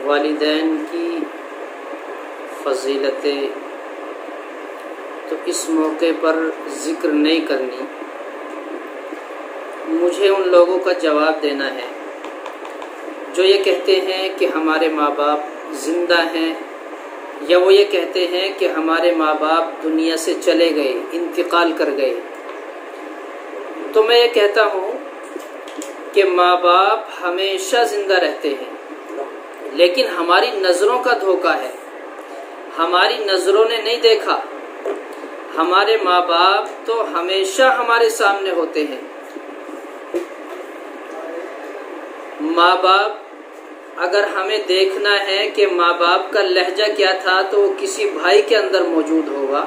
والدین کی فضیلتیں تو اس موقع پر ذکر نہیں کرنی، مجھے ان لوگوں کا جواب دینا ہے جو یہ کہتے ہیں کہ ہمارے ماں باپ زندہ ہیں، یا وہ یہ کہتے ہیں کہ ہمارے ماں باپ دنیا سے چلے گئے، انتقال کر گئے۔ تو میں یہ کہتا ہوں کہ ماں باپ ہمیشہ زندہ رہتے ہیں، لیکن ہماری نظروں کا دھوکہ ہے، ہماری نظروں نے نہیں دیکھا۔ ہمارے ماں باپ تو ہمیشہ ہمارے سامنے ہوتے ہیں۔ ماں باپ اگر ہمیں دیکھنا ہے کہ ماں باپ کا لہجہ کیا تھا تو وہ کسی بھائی کے اندر موجود ہوگا،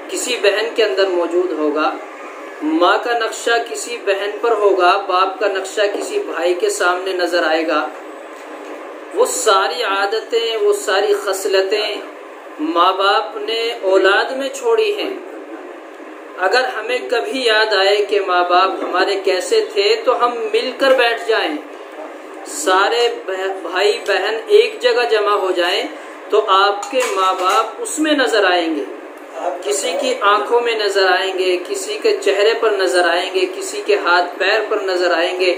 کسی بہن کے اندر موجود ہوگا۔ ماں کا نقشہ کسی بہن پر ہوگا، باپ کا نقشہ کسی بھائی کے سامنے نظر آئے گا۔ وہ ساری عادتیں، وہ ساری خصلتیں ماں باپ نے اولاد میں چھوڑی ہیں۔ اگر ہمیں کبھی یاد آئے کہ ماں باپ ہمارے کیسے تھے تو ہم مل کر بیٹھ جائیں، سارے بھائی بہن ایک جگہ جمع ہو جائیں تو آپ کے ماں باپ اس میں نظر آئیں گے، کسی کی آنکھوں میں نظر آئیں گے، کسی کے چہرے پر نظر آئیں گے، کسی کے ہاتھ پیر پر نظر آئیں گے،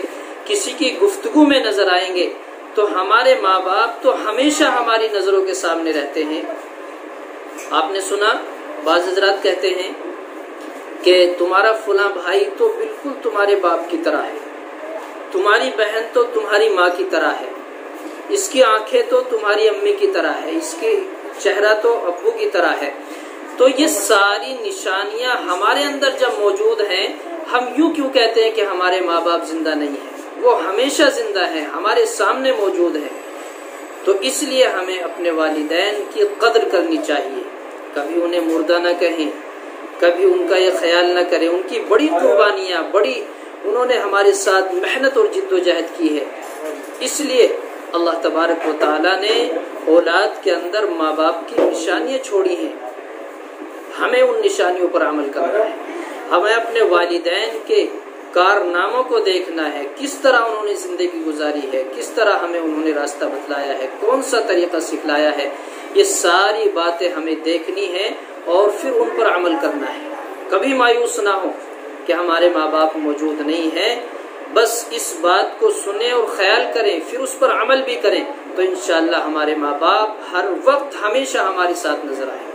کسی کی گفتگو میں نظر آئیں گے۔ تو ہمارے ماں باپ تو ہمیشہ ہماری نظروں کے سامنے رہتے ہیں۔ آپ نے سنا بعض حضرات کہتے ہیں کہ تمہارا فلاں بھائی تو بالکل تمہارے باپ کی طرح ہے، تمہاری بہن تو تمہاری ماں کی طرح ہے، اس کی آنکھیں تو تمہاری امی کی طرح ہے، اس کے چہرہ تو ابو کی طرح ہے۔ تو یہ ساری نشانیاں ہمارے اندر جب موجود ہیں، ہم یوں کیوں کہتے ہیں کہ ہمارے ماں باپ زندہ نہیں ہیں؟ وہ ہمیشہ زندہ ہیں، ہمارے سامنے موجود ہیں۔ تو اس لیے ہمیں اپنے والدین کی قدر کرنی چاہیے، کبھی انہیں مردہ نہ کہیں، کبھی ان کا یہ خیال نہ کریں۔ ان کی بڑی قربانیاں، انہوں نے ہمارے ساتھ محنت اور جد و جہد کی ہے۔ اس لیے اللہ تبارک و تعالیٰ نے اولاد کے اندر ماں باپ کی نشانیاں چھوڑی ہیں، ہمیں ان نشانیوں پر عمل کرنا ہے۔ ہمیں اپنے والدین کے کارناموں کو دیکھنا ہے، کس طرح انہوں نے زندگی گزاری ہے، کس طرح ہمیں انہوں نے راستہ بتلایا ہے، کون سا طریقہ سکھلایا ہے۔ یہ ساری باتیں ہمیں دیکھنی ہیں اور پھر ان پر عمل کرنا ہے۔ کبھی مایوس نہ ہو کہ ہمارے ماں باپ موجود نہیں ہیں، بس اس بات کو سنیں اور خیال کریں، پھر اس پر عمل بھی کریں، تو انشاءاللہ ہمارے ماں باپ ہر وقت ہمیشہ ہمارے ساتھ نظر آئیں گے۔